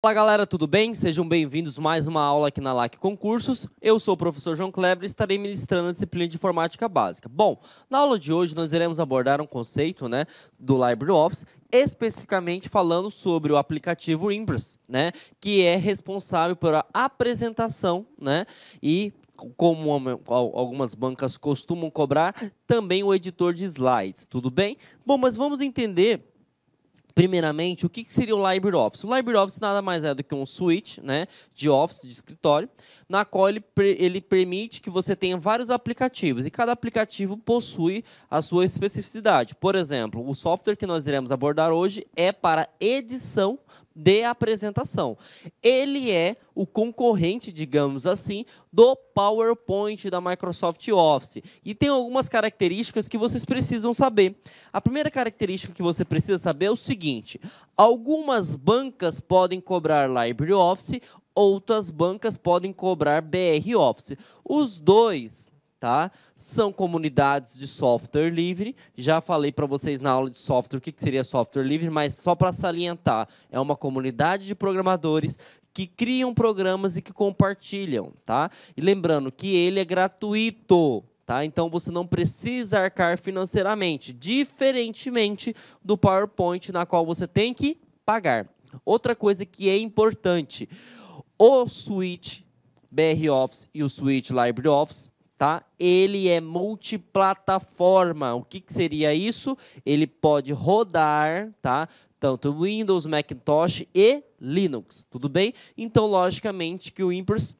Fala galera, tudo bem? Sejam bem-vindos a mais uma aula aqui na LAC Concursos. Eu sou o professor João Kleber e estarei ministrando a disciplina de Informática Básica. Bom, na aula de hoje nós iremos abordar um conceito, do LibreOffice, especificamente falando sobre o aplicativo Impress, que é responsável pela apresentação, e como algumas bancas costumam cobrar, também o editor de slides, tudo bem? Bom, mas vamos entender primeiramente, o que seria o LibreOffice? O LibreOffice nada mais é do que um suite, de Office, de escritório, na qual ele permite que você tenha vários aplicativos, e cada aplicativo possui a sua especificidade. Por exemplo, o software que nós iremos abordar hoje é para edição de apresentação. Ele é o concorrente, digamos assim, do PowerPoint da Microsoft Office. E tem algumas características que vocês precisam saber. A primeira característica que você precisa saber é o seguinte: algumas bancas podem cobrar LibreOffice, outras bancas podem cobrar BROffice. Os dois, são comunidades de software livre. Já falei para vocês na aula de software o que seria software livre, mas só para salientar, é uma comunidade de programadores que criam programas e que compartilham, E lembrando que ele é gratuito, Então, você não precisa arcar financeiramente, diferentemente do PowerPoint, na qual você tem que pagar. Outra coisa que é importante, o Suite BROffice e o Suite LibreOffice, ele é multiplataforma. O que seria isso? Ele pode rodar, tanto Windows, Macintosh e Linux, tudo bem? Então, logicamente, que o Impress,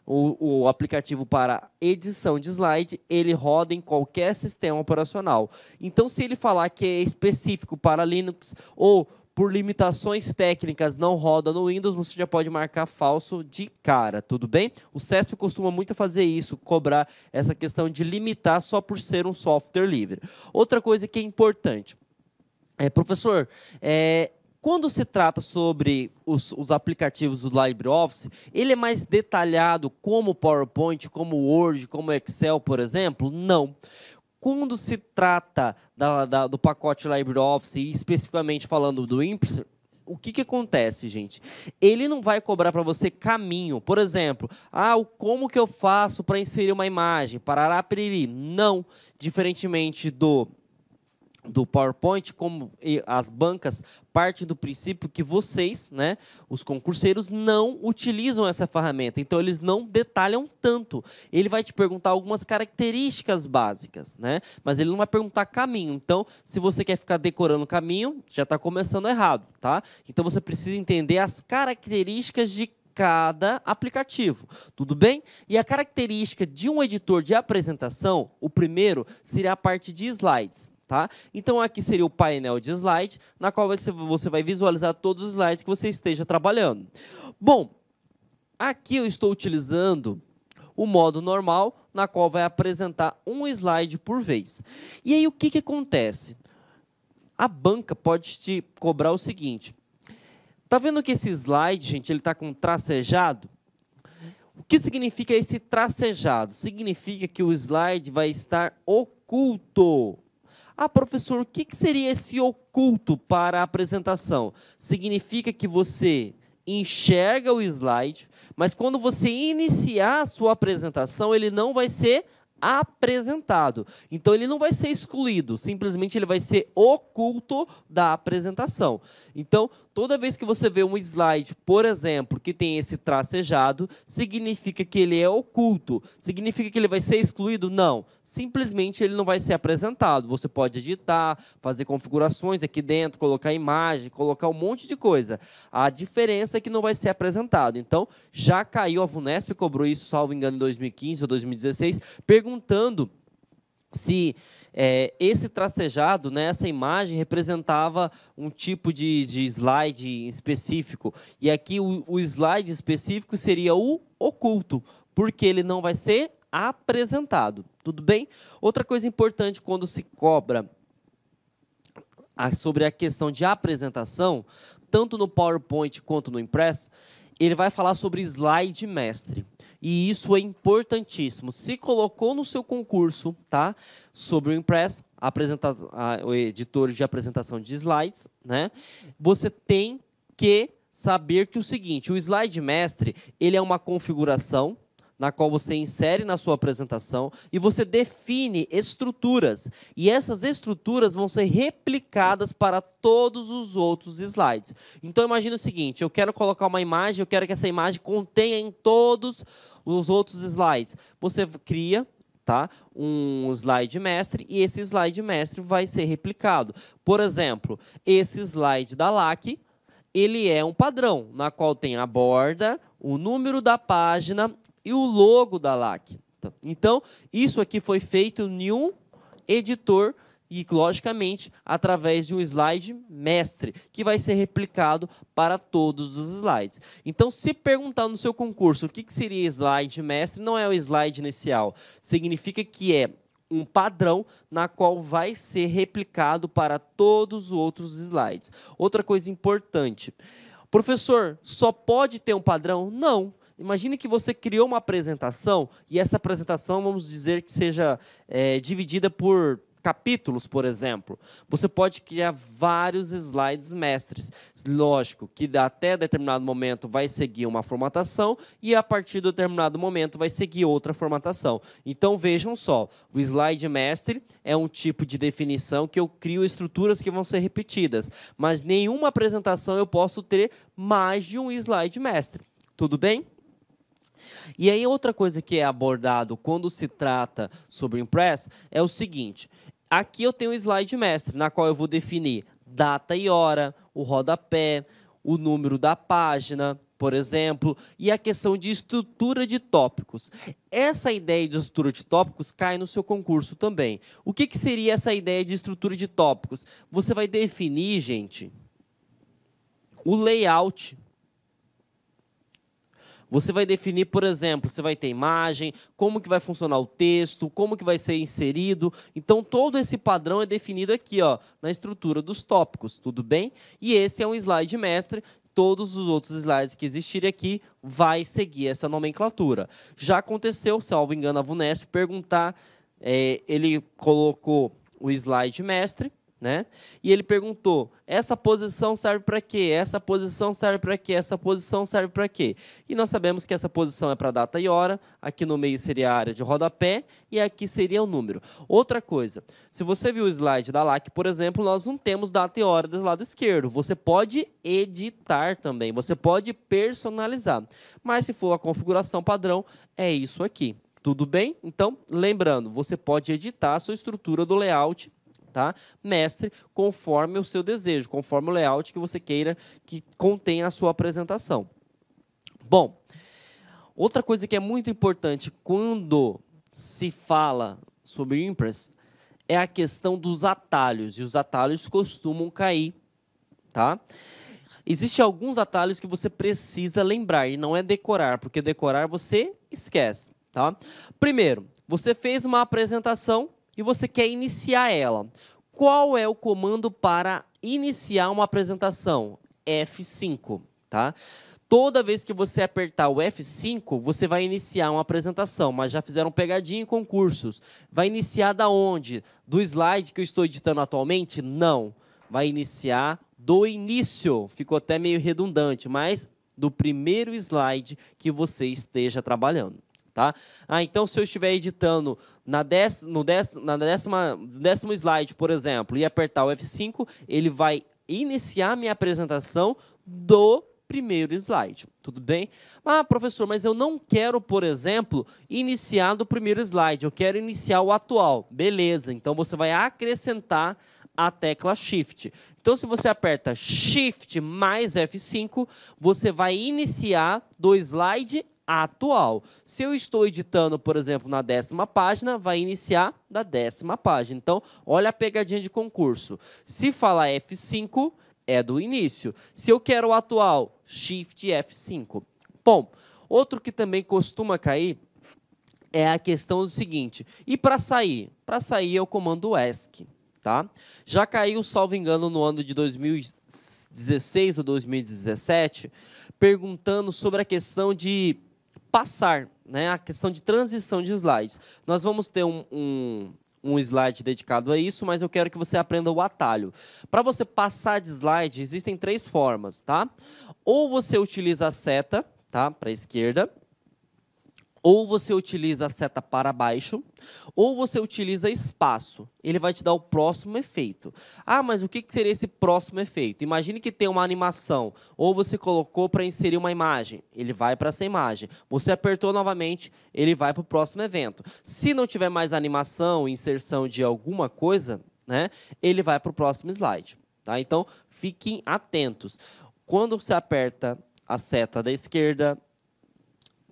o aplicativo para edição de slide, ele roda em qualquer sistema operacional. Então, se ele falar que é específico para Linux ou por limitações técnicas não roda no Windows, você já pode marcar falso de cara, tudo bem? O CESP costuma muito fazer isso, cobrar essa questão de limitar só por ser um software livre. Outra coisa que é importante, professor, quando se trata sobre os aplicativos do LibreOffice, ele é mais detalhado como o PowerPoint, como o Word, como o Excel, por exemplo? Não. Quando se trata do pacote LibreOffice, e especificamente falando do Impress, o que acontece, gente? Ele não vai cobrar para você caminho. Por exemplo, como que eu faço para inserir uma imagem? Parará, piriri. Não. Diferentemente do PowerPoint, como as bancas partem do princípio que vocês, os concurseiros, não utilizam essa ferramenta. Então, eles não detalham tanto. Ele vai te perguntar algumas características básicas, mas ele não vai perguntar caminho. Então, se você quer ficar decorando caminho, já está começando errado, Então, você precisa entender as características de cada aplicativo, tudo bem? E a característica de um editor de apresentação, o primeiro, seria a parte de slides. Então, aqui seria o painel de slide, na qual você vai visualizar todos os slides que você esteja trabalhando. Bom, aqui eu estou utilizando o modo normal, na qual vai apresentar um slide por vez. E aí, o que acontece? A banca pode te cobrar o seguinte: tá vendo que esse slide, gente, ele está com tracejado? O que significa esse tracejado? Significa que o slide vai estar oculto. Professor, o que seria esse oculto para a apresentação? Significa que você enxerga o slide, mas quando você iniciar a sua apresentação, ele não vai ser apresentado. Então, ele não vai ser excluído, simplesmente ele vai ser oculto da apresentação. Então, toda vez que você vê um slide, por exemplo, que tem esse tracejado, significa que ele é oculto. Significa que ele vai ser excluído? Não. Simplesmente ele não vai ser apresentado. Você pode editar, fazer configurações aqui dentro, colocar imagem, colocar um monte de coisa. A diferença é que não vai ser apresentado. Então, já caiu, a VUNESP cobrou isso, salvo engano, em 2015 ou 2016, perguntando se esse tracejado, essa imagem, representava um tipo de slide específico. E aqui o slide específico seria o oculto, porque ele não vai ser apresentado. Tudo bem? Outra coisa importante quando se cobra sobre a questão de apresentação, tanto no PowerPoint quanto no Impress, ele vai falar sobre slide mestre. E isso é importantíssimo. Se colocou no seu concurso, sobre o Impress, o editor de apresentação de slides, você tem que saber que o seguinte, o slide mestre, ele é uma configuração na qual você insere na sua apresentação e você define estruturas. E essas estruturas vão ser replicadas para todos os outros slides. Então, imagine o seguinte, eu quero colocar uma imagem, eu quero que essa imagem contenha em todos os outros slides. Você cria, tá, um slide mestre e esse slide mestre vai ser replicado. Por exemplo, esse slide da LAC, ele é um padrão, na qual tem a borda, o número da página e o logo da LAC. Então, isso aqui foi feito em um editor e, logicamente, através de um slide mestre, que vai ser replicado para todos os slides. Então, se perguntar no seu concurso o que seria slide mestre, não é o slide inicial. Significa que é um padrão na qual vai ser replicado para todos os outros slides. Outra coisa importante. Professor, só pode ter um padrão? Não. Imagine que você criou uma apresentação e essa apresentação, vamos dizer que seja dividida por capítulos, por exemplo. Você pode criar vários slides mestres. Lógico que até determinado momento vai seguir uma formatação e a partir de determinado momento vai seguir outra formatação. Então, vejam só, o slide mestre é um tipo de definição que eu crio estruturas que vão ser repetidas, mas nenhuma apresentação eu posso ter mais de um slide mestre. Tudo bem? E aí, outra coisa que é abordado quando se trata sobre o Impress é o seguinte. Aqui eu tenho um slide mestre, na qual eu vou definir data e hora, o rodapé, o número da página, por exemplo, e a questão de estrutura de tópicos. Essa ideia de estrutura de tópicos cai no seu concurso também. O que seria essa ideia de estrutura de tópicos? Você vai definir, gente, o layout. Você vai definir, por exemplo, você vai ter imagem, como que vai funcionar o texto, como que vai ser inserido. Então, todo esse padrão é definido aqui, ó, na estrutura dos tópicos, tudo bem? E esse é um slide mestre. Todos os outros slides que existirem aqui vai seguir essa nomenclatura. Já aconteceu, salvo engano, a VUNESP perguntar, ele colocou o slide mestre, né? E ele perguntou, essa posição serve para quê? Essa posição serve para quê? Essa posição serve para quê? E nós sabemos que essa posição é para data e hora, aqui no meio seria a área de rodapé e aqui seria o número. Outra coisa, se você viu o slide da LAC, por exemplo, nós não temos data e hora do lado esquerdo. Você pode editar também, você pode personalizar. Mas se for a configuração padrão, é isso aqui. Tudo bem? Então, lembrando, você pode editar a sua estrutura do layout, tá? Mestre, conforme o seu desejo, conforme o layout que você queira que contenha a sua apresentação. Bom, outra coisa que é muito importante quando se fala sobre Impress é a questão dos atalhos, e os atalhos costumam cair, tá? Existem alguns atalhos que você precisa lembrar, e não é decorar, porque decorar você esquece, tá? Primeiro, você fez uma apresentação e você quer iniciar ela. Qual é o comando para iniciar uma apresentação? F5, tá? Toda vez que você apertar o F5, você vai iniciar uma apresentação, mas já fizeram pegadinha em concursos. Vai iniciar da onde? Do slide que eu estou editando atualmente? Não. Vai iniciar do início. Ficou até meio redundante, mas do primeiro slide que você esteja trabalhando. Tá? Então, se eu estiver editando no décimo slide, por exemplo, e apertar o F5, ele vai iniciar minha apresentação do primeiro slide. Tudo bem? Ah, professor, mas eu não quero, por exemplo, iniciar do primeiro slide. Eu quero iniciar o atual. Beleza, então você vai acrescentar a tecla Shift. Então, se você aperta Shift mais F5, você vai iniciar do slide atual. Se eu estou editando, por exemplo, na 10ª página, vai iniciar da 10ª página. Então, olha a pegadinha de concurso. Se falar F5, é do início. Se eu quero o atual, Shift F5. Bom, outro que também costuma cair é a questão do seguinte. E para sair? Para sair é o comando ESC. Tá? Já caiu, salvo engano, no ano de 2016 ou 2017, perguntando sobre a questão de passar, né, a questão de transição de slides. Nós vamos ter um slide dedicado a isso, mas eu quero que você aprenda o atalho. Para você passar de slide, existem 3 formas, tá? Ou você utiliza a seta, tá, para a esquerda, ou você utiliza a seta para baixo, ou você utiliza espaço. Ele vai te dar o próximo efeito. Ah, mas o que seria esse próximo efeito? Imagine que tem uma animação, ou você colocou para inserir uma imagem. Ele vai para essa imagem. Você apertou novamente, ele vai para o próximo evento. Se não tiver mais animação, inserção de alguma coisa, né, ele vai para o próximo slide. Tá? Então, fiquem atentos. Quando você aperta a seta da esquerda,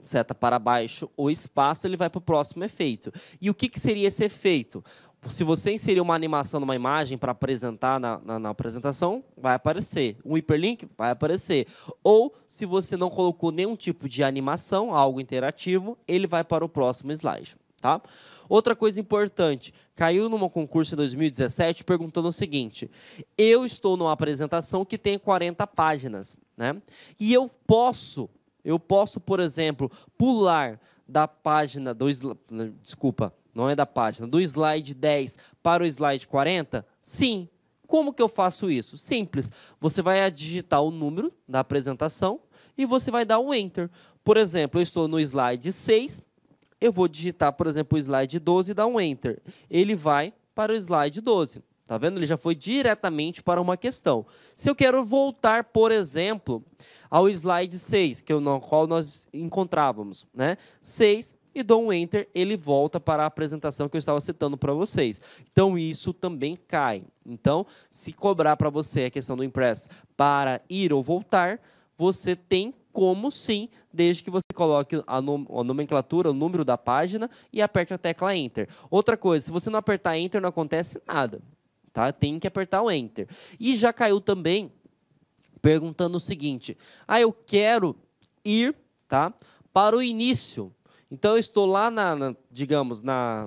seta para baixo, o espaço, ele vai para o próximo efeito. E o que seria esse efeito? Se você inserir uma animação numa imagem para apresentar na apresentação, vai aparecer. Um hiperlink vai aparecer. Ou, se você não colocou nenhum tipo de animação, algo interativo, ele vai para o próximo slide. Tá? Outra coisa importante, caiu num concurso em 2017 perguntando o seguinte: eu estou numa apresentação que tem 40 páginas, né? E eu posso, por exemplo, pular da página do slide 10 para o slide 40? Sim. Como que eu faço isso? Simples. Você vai digitar o número da apresentação e você vai dar um Enter. Por exemplo, eu estou no slide 6, eu vou digitar, por exemplo, o slide 12 e dar um Enter. Ele vai para o slide 12. Tá vendo? Ele já foi diretamente para uma questão. Se eu quero voltar, por exemplo, ao slide 6, que é no qual nós encontrávamos, né? 6, e dou um Enter, ele volta para a apresentação que eu estava citando para vocês. Então, isso também cai. Então, se cobrar para você a questão do Impress para ir ou voltar, você tem como sim, desde que você coloque a nomenclatura, o número da página e aperte a tecla Enter. Outra coisa, se você não apertar Enter, não acontece nada. Tá? Tem que apertar o Enter. E já caiu também perguntando o seguinte: eu quero ir, tá, para o início. Então, eu estou lá,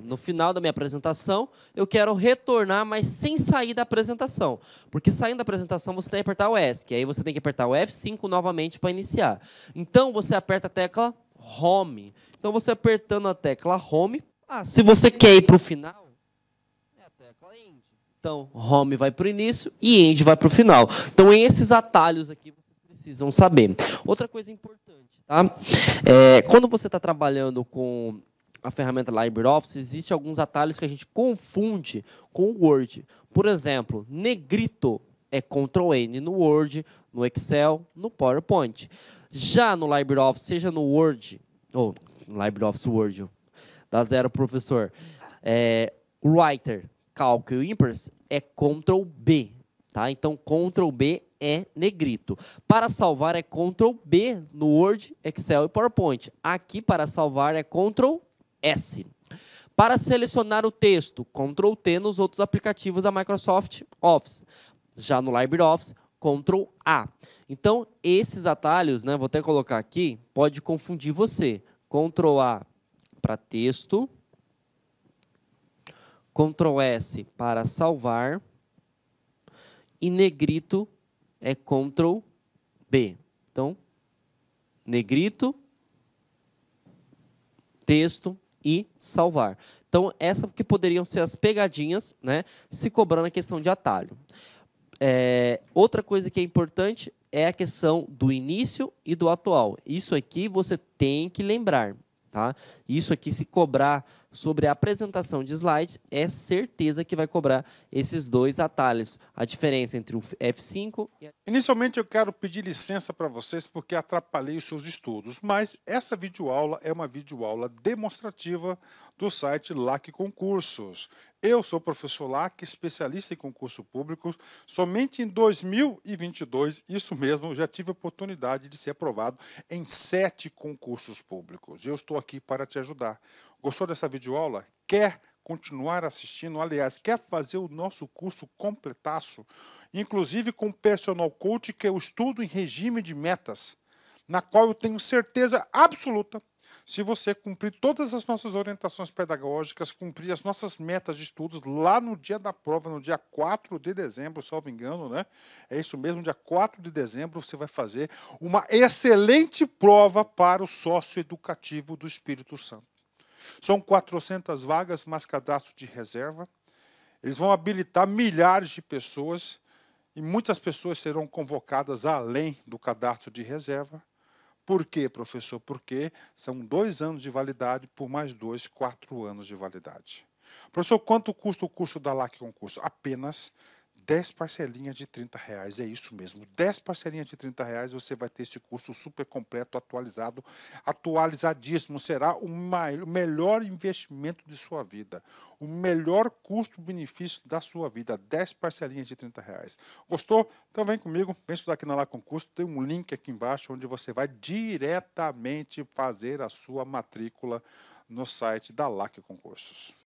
no final da minha apresentação, eu quero retornar, mas sem sair da apresentação. Porque saindo da apresentação, você tem que apertar o ESC. Aí você tem que apertar o F5 novamente para iniciar. Então, você aperta a tecla Home. Então, você apertando a tecla Home, se você quer ir para o final, é a tecla End. Então, Home vai para o início e End vai para o final. Então, esses atalhos aqui vocês precisam saber. Outra coisa importante. Tá? Quando você está trabalhando com a ferramenta LibreOffice, existem alguns atalhos que a gente confunde com o Word. Por exemplo, negrito é Ctrl+N no Word, no Excel, no PowerPoint. Já no LibreOffice, seja no Word, ou LibreOffice Word, dá zero, professor, Writer, Calc e Impress é Ctrl+B. Tá? Então, Ctrl+B é negrito. Para salvar é Ctrl+B no Word, Excel e PowerPoint. Aqui, para salvar, é Ctrl+S. Para selecionar o texto, Ctrl+T nos outros aplicativos da Microsoft Office. Já no LibreOffice, Ctrl+A. Então, esses atalhos, né, vou até colocar aqui, pode confundir você. Ctrl+A para texto, Ctrl+S para salvar, e negrito é Ctrl+B. Então, negrito, texto e salvar. Então, essas que poderiam ser as pegadinhas, né, se cobrando a questão de atalho. Outra coisa que é importante é a questão do início e do atual. Isso aqui você tem que lembrar. Tá? Isso aqui, se cobrar sobre a apresentação de slides, é certeza que vai cobrar esses dois atalhos. A diferença entre o F5 e... Inicialmente, eu quero pedir licença para vocês porque atrapalhei os seus estudos, mas essa videoaula é uma videoaula demonstrativa do site LAC Concursos. Eu sou o professor LAC, especialista em concurso público. Somente em 2022, isso mesmo, eu já tive a oportunidade de ser aprovado em 7 concursos públicos. Eu estou aqui para te ajudar. Gostou dessa videoaula? Quer continuar assistindo? Aliás, quer fazer o nosso curso completaço? Inclusive com Personal Coach, que eu estudo em regime de metas, na qual eu tenho certeza absoluta, se você cumprir todas as nossas orientações pedagógicas, cumprir as nossas metas de estudos lá no dia da prova, no dia 4 de dezembro, salvo engano, né? É isso mesmo, dia 4 de dezembro você vai fazer uma excelente prova para o sócio educativo do Espírito Santo. São 400 vagas, mas cadastro de reserva. Eles vão habilitar milhares de pessoas e muitas pessoas serão convocadas além do cadastro de reserva. Por quê, professor? Porque são 2 anos de validade por mais 2, 4 anos de validade. Professor, quanto custa o curso da LAC Concurso? Apenas 10 parcelinhas de R$ 30. É isso mesmo, 10 parcelinhas de R$ 30 você vai ter esse curso super completo, atualizado, atualizadíssimo. Será o melhor investimento de sua vida, o melhor custo-benefício da sua vida, 10 parcelinhas de R$ 30. Gostou? Então vem comigo, vem estudar aqui na LAC Concurso, tem um link aqui embaixo onde você vai diretamente fazer a sua matrícula no site da LAC Concursos.